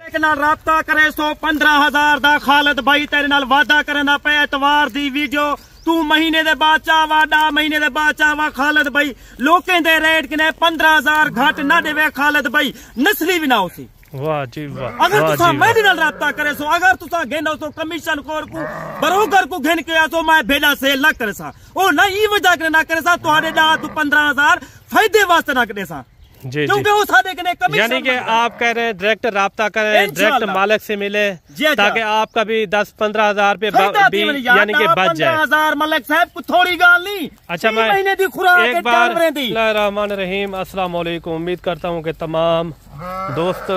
एक नाल राबता करे सो 15,000 दा खालिद भाई तेरे नाल वादा करना पे एतवार दी वीडियो तू महीने दे बाद चावा 10 महीने दे बाद चावा खालिद भाई लोकें दे रेट किने 15,000 घट ना देवे खालिद भाई नस्ली भी ना होसी। वाह जी वाह। अगर तुसा मेरे नाल राबता करे सो अगर तुसा घेनो सो कमीशन खोर को बरोगर को घेन के आसो मैं भेजा सेल ना करे सा ओ ना ई वजह के ना करे सा तुम्हारे ना तू 15,000 फायदे वास्ते ना करे सा जी क्योंकि वो सादे के कमीशन यानी कि आप कह रहे हैं डायरेक्ट राब्ता करें डायरेक्ट मालिक से मिले ताकि आपका भी 10-15 हजार रुपए यानी कि बच जाए। 15,000 मलिक साहब को थोड़ी गाल नहीं। अच्छा मैं महीने दी खुराक एक बार रहमान रहीम अस्सलाम वालेकुम उम्मीद करता हूँ कि तमाम दोस्त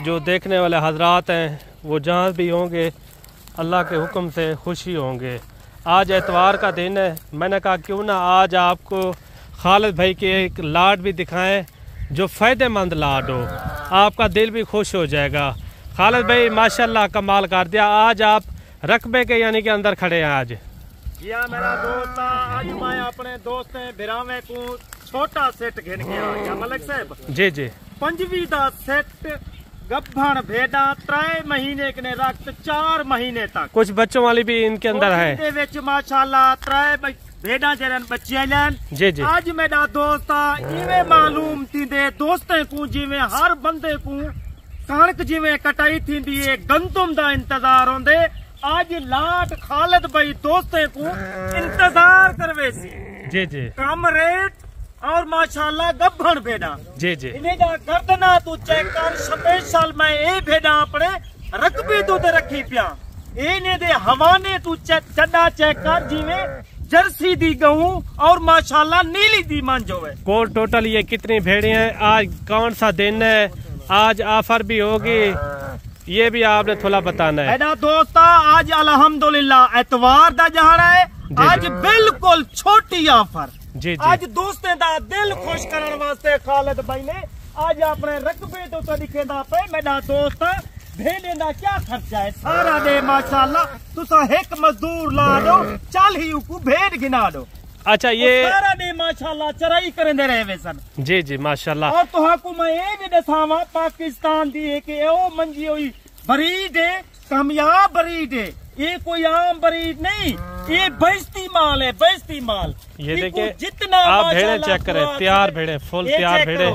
जो देखने वाले हजरात हैं वो जहाँ भी होंगे अल्लाह के हुक्म से खुशी होंगे। आज एतवार का दिन है, मैंने कहा क्यों ना आज आपको खालिद भाई के एक लाड भी दिखाएं जो फ़ायदेमंद लाड हो, आपका दिल भी खुश हो जाएगा। खालिद भाई माशाल्लाह कमाल कर दिया, आज आप रकबे के यानी कि अंदर खड़े हैं आज। जी हाँ मेरा दोस्त आज मैं अपने दोस्त बिरावे को छोटा सेट घेन के आ गया मलिक साहब। जी जी 5वीं दा सेट गब्भण भेड़ा 3 महीने के रक्त 4 महीने तक कुछ बच्चों वाली भी इनके अंदर है माशाल्लाह 3 भेड़ा जरन बच्चे लैन। जी जी आज मेरा दोस्त इवे मालूम थी दे दोस्तें को जिवें हर बंदे को कणक जिवें कटाई थी गंदुम दा इंतजार होंदे आज लाट खालिद भाई दोस्तें को इंतजार करवे सी। जी जी कम रेट और माशाल्लाह गब्भण भेड़ा। जी जी इन्हें जा गर्दना तू चेक कर स्पेशल मैं ए भेड़ा अपने रकबे तो ते रखी पिया इन्हें दे हवाने तू चड्डा चेक कर जिवें जर्सी दी गहूं और माशाल्लाह नीली दी मंज होवे। कोल टोटल ये कितनी भेड़े हैं, आज कौन सा दिन है, आज ऑफर भी होगी, ये भी आपने थोड़ा बताना है। मेरा दोस्त आज अल्हम्दुलिल्लाह एतवार दा जहाड़ा है, आज बिल्कुल छोटी ऑफर। जी जी आज दोस्तें दा दिल खुश करने वास्ते खालिद भाई ने आज अपने रकबे तो लिखेदा पे मेरा दोस्त भेड़े का क्या खर्चा है सारा दे माशाल्लाह तुसा एक मजदूर ला दो 40 को भेड़ गिना दो। अच्छा ये सारा दे माशाल्लाह चराई करेंदे रहे वे सन। जी जी माशाल्लाह। और तुहाकू मैं ये भी दसावा पाकिस्तान दी एक ओ मंजी हुई ब्रीड है कामयाब ब्रीड है, ये कोई आम ब्रीड नहीं, ये बेइज्जती माल है बेइज्जती माल। ये देखिए जितना आप भेड़े चेक करें तैयार भेड़े फुल तैयार भेड़े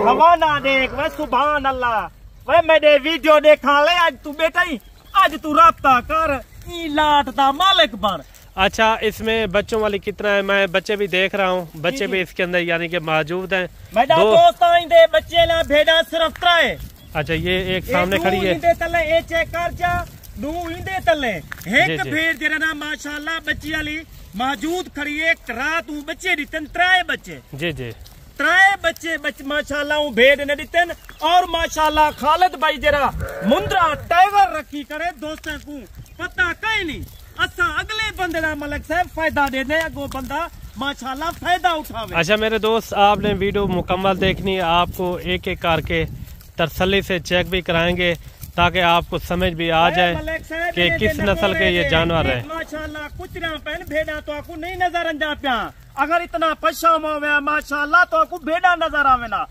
हवा ना देख वह सुभान अल्लाह वह मेरे वीडियो देखा ले आज तू बेटा ही आज तू राब्ता कर ई लाट दा मालिक बन। अच्छा इसमें बच्चों वाली कितना है, मैं बच्चे भी देख रहा हूँ, बच्चे भी इसके अंदर यानी कि मौजूद हैं। मेरा दोस्त आइंदे बच्चे ला भेड़ा सिर्फ 3। अच्छा ये एक सामने खड़ी है तले ए चेक कर जा दू इंदे तले एक भेड़ जरा ना माशाल्लाह बच्ची वाली मौजूद खड़ी है। एक रात बच्चे दितन 3 बच्चे। जी जी 3 बच्चे माशाल्लाह भेड़ ने दितन और माशाल्लाह खालिद भाई जरा मुंद्रा टाइगर रखी करे दोस्तों को पता कहीं नहीं असा अगले बंदे ना मलिक साहब फायदा दे दे अगो बंदा माशाल्लाह फायदा उठावे। अच्छा मेरे दोस्त आपने वीडियो मुकम्मल देखनी है, आपको एक एक करके तसल्ली से चेक भी कराएंगे ताकि आपको समझ भी आ जाए कि किस नस्ल के ये जानवर है। माशाल्लाह कुछ ना पहन भेड़ा तो आपको नहीं नजर अंजा पिया अगर इतना पश्चिम हो गया माशाल्लाह तो आपको भेड़ा नजर आवे ना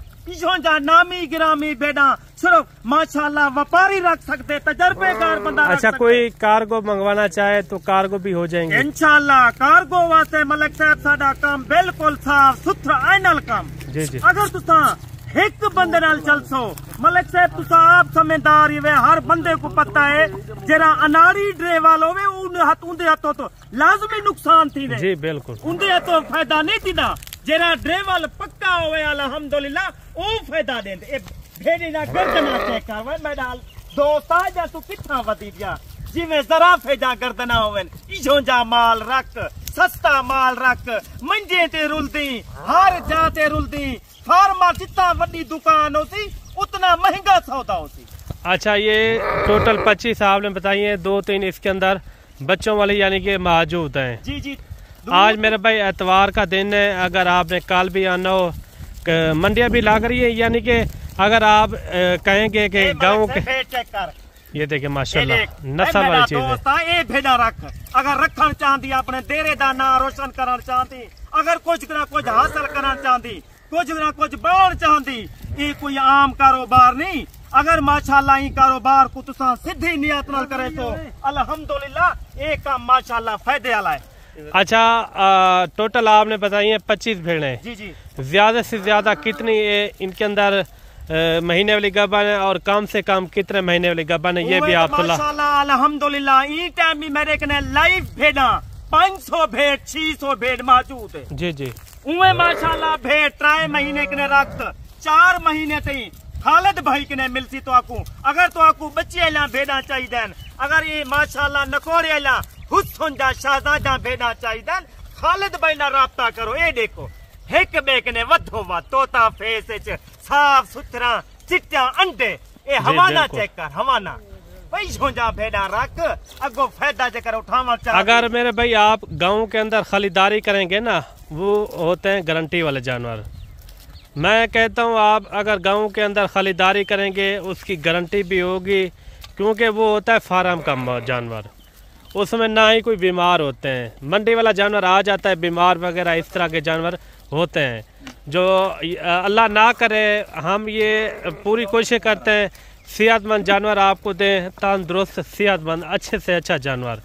जा नामी गिरामी भेड़ा सिर्फ माशाल्लाह व्यापारी रख सकते तजर्बेकार बंदा। अच्छा कोई कार्गो मंगवाना चाहे तो कार्गो भी हो जाएंगे इंशाल्लाह। कार्गो वास्ते मलिक साहब साडा काम बिल्कुल साफ सुथरा आइनल काम। जी जी अगर तुसा एक बंदे नाल चलसो मलिक साहब तुसा आप समझदार वे हर बंदे को पता है जरा अनाड़ी ड्रे वाल होवे उनदे हाथों तो लाजमी नुकसान थी वे। जी बिल्कुल उनदे हाथों फायदा नहीं थी ना जरा ड्रे वाल पक्का होवे अल्हम्दुलिल्लाह ओ फायदा देंदे। ए भेड़ी ना गर्दना चेक कर मेरा दोस्त आ जा तू किथा वधी गया जिवें जरा फेजा गर्दना होवे इजो जा माल रख सस्ता माल रख मंजे ते रुलदी हर जाते रुलदी फार्मा जितना बड़ी दुकान होती उतना महंगा सौदा होती। अच्छा ये टोटल 25 आपने बताइए 2-3 इसके अंदर बच्चों वाले यानी कि मौजूद हैं। जी जी आज मेरे भाई एतवार का दिन है, अगर आपने कल भी आना हो मंडियां भी लाग रही है यानी कि अगर आप कहेंगे कि गाँव के चेक कर ये देखिए माशाल्लाह नस्ल वाली चीज है। ये भेड़ा रख अगर रखना चाहती अपने डेरे का नाम रोशन करना चाहती अगर कुछ ना कुछ हासिल करना चाहती कुछ ना कुछ बढ़ना चाहती ये कोई आम कारोबार नहीं अगर माशाल्लाह ही कारोबार को तुसा सीधी नियत नाल करे तो अल्हम्दुलिल्लाह एक काम माशाल्लाह फायदे वाला है। अच्छा, टोटल आपने बताई है 25 भेड़ें। जी जी। ज्यादा से ज्यादा कितनी इनके अंदर महीने वाली गबन है और कम से कम कितने महीने वाली गबन है, ये भी आप माशाल्लाह अल्हम्दुलिल्लाह ई टाइम भी मेरे कने लाइव भेड़ा 500 भेड़ 600 भेड़ मौजूद है। जी जी। उमे माशाल्लाह भेड़ 3 महीने कने रख 4 महीने तई खालिद भाई कने मिलसी तो आकू। अगर तो आकू बच्चे अला भेड़ा चाहिए, अगर ये माशाल्लाह नकोरे अला हुस्न दा शहजादा भेड़ा चाहिए, खालिद भाई ना राब्ता करो। ये देखो एक बेकने वधो वा तोता फेस च साफ सुथरा चिट्टा अंडे, ए हवाना चेक कर हवाना पैसों जा भेड़ा रख अगो फायदा जकर उठावा। अगर मेरे भाई आप गांव के अंदर खरीदारी करेंगे ना, वो होते हैं गारंटी वाले जानवर। मैं कहता हूँ आप अगर गांव के अंदर खरीदारी करेंगे उसकी गारंटी भी होगी, क्योंकि वो होता है फार्म का जानवर, उसमें ना ही कोई बीमार होते हैं। मंडी वाला जानवर आ जाता है बीमार वगैरह, इस तरह के जानवर होते हैं जो अल्लाह ना करे। हम ये पूरी कोशिश करते हैं सेहतमंद जानवर आपको दें, तंदुरुस्त सेहतमंद अच्छे से अच्छा जानवर।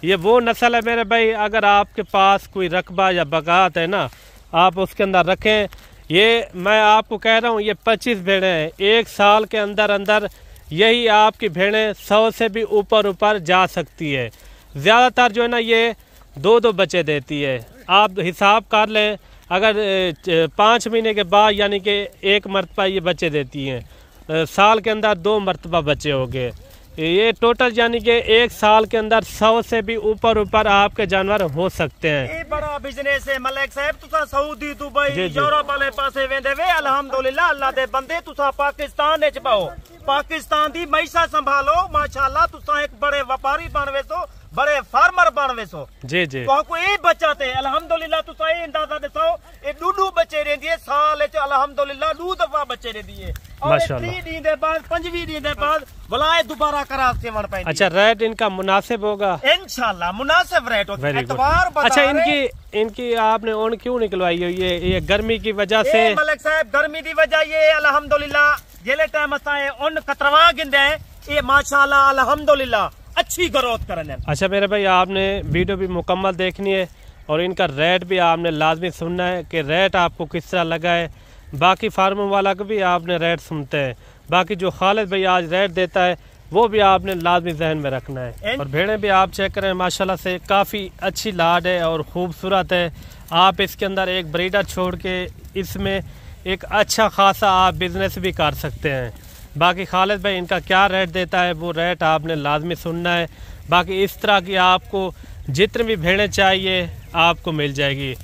ये वो नस्ल है मेरे भाई, अगर आपके पास कोई रकबा या बगात है ना, आप उसके अंदर रखें। ये मैं आपको कह रहा हूँ ये 25 भेड़ें हैं, 1 साल के अंदर अंदर यही आपकी भेड़ें 100 से भी ऊपर जा सकती है। ज़्यादातर जो है ना ये 2-2 बच्चे देती है। आप हिसाब कर लें, अगर 5 महीने के बाद यानी कि 1 मरतबा ये बच्चे देती हैं, साल के अंदर 2 मरतबा बच्चे हो गए। ये टोटल यानी कि 1 साल के अंदर 100 से भी ऊपर आपके जानवर हो सकते हैं। ये बड़ा बिजनेस है मलिक साहब। तुसा सऊदी दुबई यूरोप वाले पासे वेंदे वे अल्हम्दुलिल्लाह अल्लाह दे बंदे, तुसा पाकिस्तान विच पाओ, पाकिस्तान दी मैसा संभालो माशाल्लाह, तुसा एक बड़े व्यापारी बनवे सो, बड़े फार्मर बनवे सो। जी जी। तो आपको ये बच्चा थे अल्हम्दुलिल्लाह, तुसा ये अंदाजा दसो ये 2 बच्चे रहंदी है साल विच अल्हम्दुलिल्लाह 2 दफा बच्चे रहंदी है और 3 दिन दे बाद 5वीं दिन दे बाद बुलाए दोबारा करा के वण पैंदी। अच्छा, रेट इनका मुनासिब होगा इंशाल्लाह, मुनासिब रेट होगा। एतबार बता। अच्छा, इनकी आपने ऊन क्यों निकलवाई है? ये गर्मी की वजह से? मलिक साहब गर्मी की वजह ये अल्हम्दुलिल्लाह जेले टाइम असा ऊन कतरवा गिंदे ये माशाल्लाह अल्हम्दुलिल्लाह अच्छी ग्रोथ करने। अच्छा मेरे भाई, आपने वीडियो भी मुकम्मल देखनी है और इनका रेट भी आपने लाजमी सुनना है कि रेट आपको किस तरह लगा है। बाकी फार्मों वाला को भी आपने रेट सुनते हैं, बाकी जो खालिद भाई आज रेट देता है वो भी आपने लाजमी जहन में रखना है। और भेड़ें भी आप चेक करें माशाल्लाह से काफ़ी अच्छी लाड है और खूबसूरत है। आप इसके अंदर एक ब्रीडर छोड़ के इसमें एक अच्छा खासा आप बिजनेस भी कर सकते हैं। बाकी खालिद भाई इनका क्या रेट देता है वो रेट आपने लाजमी सुनना है। बाकी इस तरह की आपको जितनी भी भेड़ें चाहिए आपको मिल जाएगी,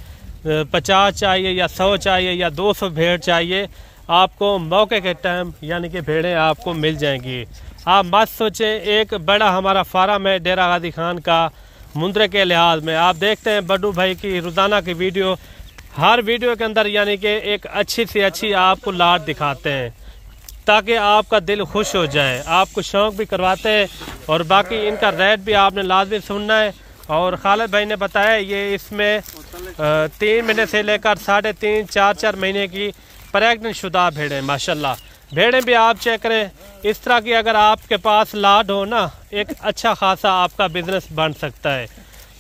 50 चाहिए या 100 चाहिए या 200 भेड़ चाहिए, आपको मौके के टाइम यानी कि भेड़ें आपको मिल जाएंगी। आप मत सोचें, एक बड़ा हमारा फार्म है डेरा गाजी खान का मुंद्रे के लिहाज में। आप देखते हैं बड्डू भाई की रोज़ाना की वीडियो, हर वीडियो के अंदर यानी कि एक अच्छी से अच्छी आपको लाट दिखाते हैं ताकि आपका दिल खुश हो जाए, आपको शौक़ भी करवाते हैं। और बाकी इनका रेट भी आपने लाजमी सुनना है। और खालिद भाई ने बताया ये इसमें 3 महीने से लेकर 3.5, 4 महीने की प्रेग्नेंट शुदा भेड़ें माशाल्लाह। भेड़ें भी आप चेक करें इस तरह की, अगर आपके पास लाड हो ना, एक अच्छा खासा आपका बिजनेस बन सकता है।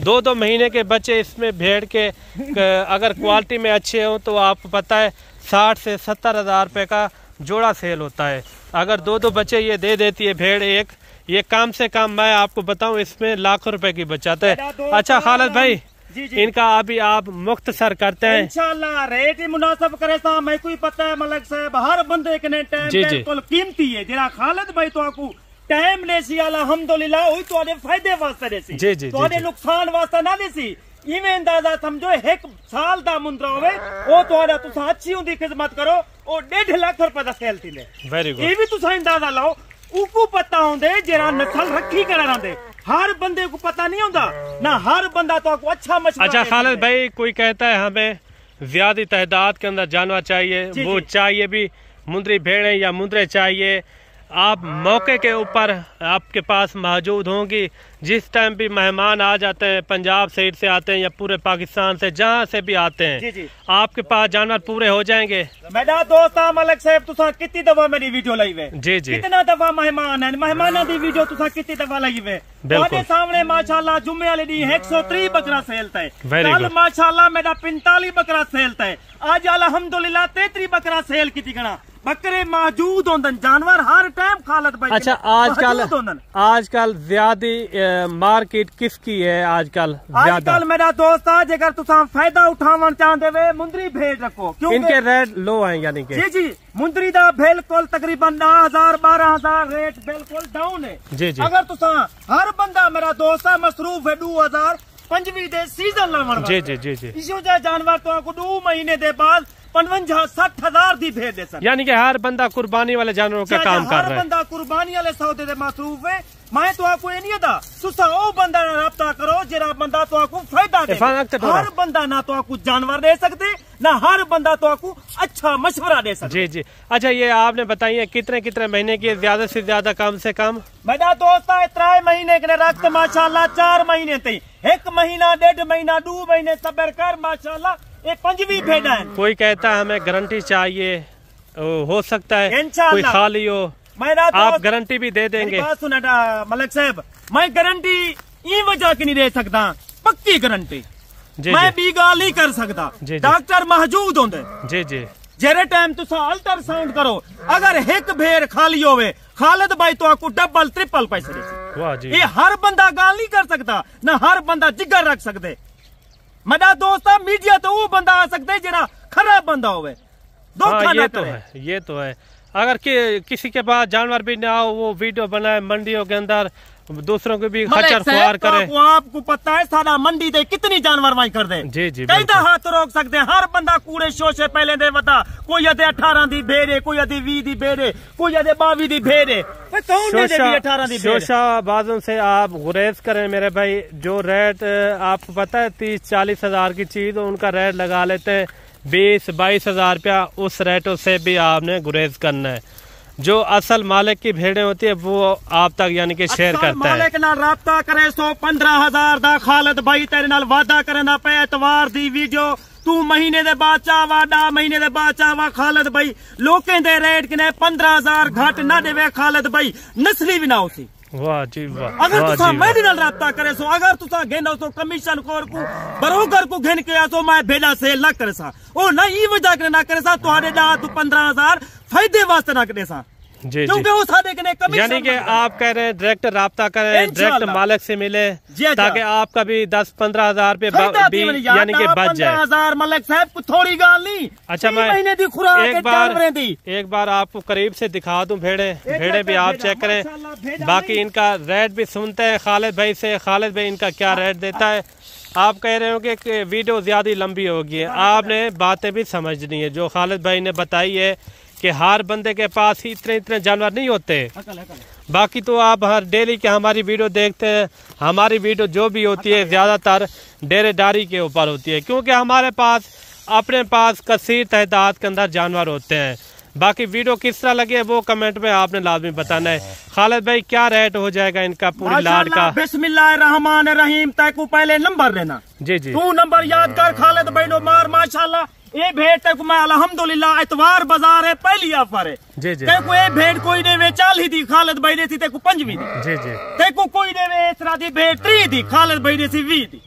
2-2 महीने के बच्चे इसमें भेड़ के अगर क्वालिटी में अच्छे हों तो आपको पता है 60 से 70 हज़ार रुपये का जोड़ा सेल होता है। अगर 2-2 बच्चे ये दे देती है भेड़ एक, ये कम से कम मैं आपको बताऊं इसमें लाखों रुपए की बचत है। अच्छा खालिद भाई जी जी। इनका अभी आप मुख्तसर करते हैं इंशाल्लाह, रेट ही मुनासिब करे सा मैं कोई पता है मलिक साहब, हर बंदे के टाइम बिल्कुल कीमती है। जरा खालिद भाई तो आपको टाइम लेसी अल्हम्दुलिल्लाह वही तो फायदे वास्ते देसी, जी जी, तो नुकसान वास्ते ना देसी। इवें अंदाजा समझो 1 साल दा मुंदरा होवे ओ तोड़ा तुसा अच्छी उंदी खिदमत करो ओ 1.5 लाख रुपए दा सेल थीले। Very good. ये भी तुसा अंदाजा लाओ, उको पता होंदे जरा नस्ल रखी कर रंदे, हर बंदे को पता नहीं होता ना, हर बंदा तो आपको अच्छा मशवरा। अच्छा खालिद भाई, कोई कहता है हमें ज्यादा तादाद के अंदर जानवर चाहिए, वो चाहिए भी मुंदरी भेड़ें या मुंदरे चाहिए, आप मौके के ऊपर आपके पास मौजूद होंगी। जिस टाइम भी मेहमान आ जाते हैं, पंजाब साइड से आते हैं या पूरे पाकिस्तान से जहाँ से भी आते हैं, जी। आपके पास जानवर पूरे हो जाएंगे। मेरा दोस्त मलिक साहब तुसा कितनी दफा मेरी वीडियो लाई वे? जी कितना दफा मेहमान है, मेहमाना दी वीडियो तुसा कितनी दफा लाई वे? तुम्हारे सामने माशाल्लाह जुम्मे वाले दी 103 बकरा सेलता है, कल माशाल्लाह मेरा 45 बकरा सेलता है, आज अल्हम्दुलिल्लाह 33 बकरा सेल की गणा बकरे मौजूद होंदन, जानवर हर टाइम खालद भाई। अच्छा, आजकल ज्यादा मार्केट किसकी है? आजकल मेरा दोस्त आज अगर तुसा फायदा उठावन चाहते वे मुंदरी भेड़ रखो, इनके रेट लो हैं, यानी कि जी मुंदरी दा बिल्कुल तकरीबन 10,000 12,000 रेट बिल्कुल डाउन है। जी अगर तुसा हर बंदा मेरा दोस्त मसरूफ है 2025 दे सीजन लावन जी इसी जानवर तो 2 महीने दे बाद 55-60,000 दी भेज दे सर, यानी कि हर बंदा कुर्बानी वाले जानवरों का काम कर रहा है। हर बंदा कुर्बानी वाले सौदे दे मसरूफ है। मैं तो आपको नहीं दा तुसा ओ बंदा ना रब्ता करो जेरा बंदा तो आपको फायदा दे। हर बंदा ना तो आपको जानवर दे सकते, ना हर बंदा तो आपको अच्छा मशवरा दे सकते। जी। अच्छा, ये आपने बताइए कितने महीने की ज्यादा से ज्यादा कम से कम? मेरा दोस्त 3 महीने के रक्त माशाल्लाह 4 महीने तई 1 महीना 1.5 महीना 2 महीने सबर कर माशाल्लाह ये 5वीं भेड़ा है। कोई कहता है हमें गारंटी चाहिए, हो सकता है कोई खाली हो, आप गारंटी भी दे देंगे? सुना मलिक साहब, मैं गारंटी ये वजह की नहीं दे सकता, पक्की गारंटी मैं भी गाल नहीं कर सकता। डॉक्टर मौजूद होंगे जी जेरे टाइम तुसा अल्ट्रासाउंड करो, अगर एक भेड़ खाली होवे खालिद भाई तो आपको डबल ट्रिपल पैसे दे। ये हर बंदा गाल नहीं कर सकता, न हर बंदा जिगर रख सकते। मेरा दोस्त मीडिया तो वो बंदा आ सकते जेरा खराब बंदा होवे, ये तो है। अगर किसी के पास जानवर भी ना हो, वो वीडियो बनाए मंडियों के अंदर दूसरों को भी खच्चर खुआर करे। आपको पता है सारा मंडी दे कितनी जानवर वहीं कर दे। जी कई हाथ रोक सकते हैं। हर बंदा कूड़े शोशे पहले दे बता, कोई अदे 18 दी भेड़े, कोई अदे 20 दी भेड़े, कोई अदे 22 दी भेड़े, कौन 18 दी भेड़े? शोशाबाजों से आप गुरेज करें मेरे भाई। जो रेट आपको पता है 30-40 हजार की चीज, उनका रेट लगा लेते हैं 20-22 हजार रुपया। उस रेटों से भी आपने गुरेज करना है। जो असल मालिक की भेड़ें होती है वो आप तक यानी कि शेयर करता है। मालिक नाल राब्ता करे 115,000 दा खालिद भाई तेरे नाल वादा करना पे एतवार दी वीडियो तू महीने दे बाद चावा, 10 महीने दे बाद चावा खालिद भाई लोकें दे रेट किने 15,000 घट ना देवे खालिद भाई, नस्ली भी ना होसी। वाह जी वाह। अगर तुसा मेरे नाल राब्ता करे सो, अगर तुसा घेनो सो कमीशन खोर को बरोगर को घेन के आसो मैं भेड़ा सेल ना करे सा, ओ ना ई वजह के ना करे सा तुहाडे 10 to 15,000 फायदे वास्ते ना करे सा। जी क्योंकि वो सादे के कमीशन, यानी कि आप कह रहे हैं डायरेक्ट राब्ता करें, डायरेक्ट मालिक से मिले ताकि आपका भी 10-15 हजार रुपए यानी कि बच जाए। 15,000 मलिक साहब को थोड़ी गाल नहीं। अच्छा, मैं एक बार आपको करीब से दिखा दूं भेड़े भी आप चेक करें। बाकी इनका रेट भी सुनते हैं खालिद भाई से, खालिद भाई इनका क्या रेट देता है। आप कह रहे हो कि वीडियो ज्यादा लंबी होगी है, आपने बातें भी समझनी है। जो खालिद भाई ने बताई है कि हर बंदे के पास ही इतने जानवर नहीं होते। बाकी तो आप हर डेली के हमारी वीडियो देखते हैं, हमारी वीडियो जो भी होती है ज्यादातर डेरेदारी के ऊपर होती है, क्योंकि हमारे पास अपने पास कसीर तादाद के अंदर जानवर होते हैं। बाकी वीडियो किस तरह लगे वो कमेंट में आपने लाजमी बताना है। खालिद भाई क्या रेट हो जाएगा इनका पूरी लाड का? बिस्मिल्लाहिर्रहमानिर्रहीम। तैको पहले नंबर लेना। जी तू नंबर याद कर खालिद भाई नो मार माशाल्लाह। ये भेड़ तक मैं अल्हम्दुलिल्लाह इतवार बाजार है, पहली ऑफर है। तेको ये भेड़ कोई ने वे 40 दी, खालिद भाई ने थी तेको 5वीं दी। तेको कोई ने वे इस तरह दी भेड़ 3 दी, खालिद भाई ने थी 20 दी।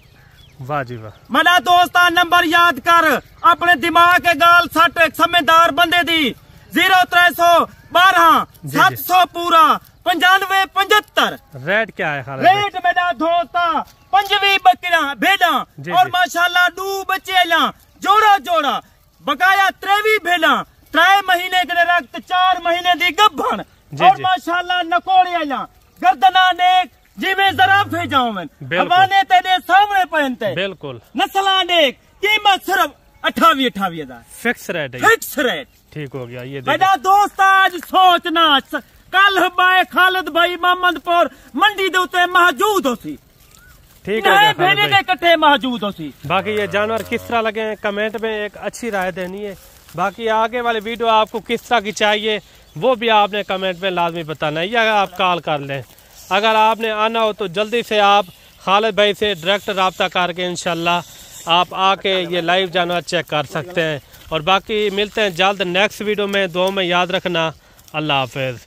वाह जी वाह। मेरा दोस्ता नंबर याद कर, अपने दिमाग के गाल सट समझदार बंदे दी 0312 700 पूरा 9575। रेट क्या है खालिद? रेट मेरा दोस्ता 5वीं बकरा भेड़ा और माशाल्लाह 2 बच्चे जोड़ा बकाया 3वीं भेड़ा 3 महीने के रक्त 4 महीने दी गब्भण और माशाल्लाह नकोड़े गर्दना नेक जिमें जरा भेजाऊं मैं हवाने तेरे सामने पहनते बिल्कुल नस्ला नेक कीमत सिर्फ 28,000 फिक्स रेट है। फिक्स रेट ठीक हो गया। ये मेरा दोस्त आज सोचना कल बाय खालिद भाई मोहम्मदपुर मंडी दे उत्ते मौजूद होसी, ठीक है भेड़े के कट्ठे मौजूद होसी। बाकी ये जानवर किस तरह लगे कमेंट में एक अच्छी राय देनी है। बाकी आगे वाली वीडियो आपको किस तरह की चाहिए वो भी आपने कमेंट में लाजमी बताना है, या आप कॉल कर लें। अगर आपने आना हो तो जल्दी से आप खालिद भाई से डायरेक्ट रब्ता करके इंशाल्लाह आप आके ये लाइव जानवर चेक कर सकते हैं। और बाकी मिलते हैं जल्द नेक्स्ट वीडियो में। दुआ में याद रखना। अल्लाह हाफिज़।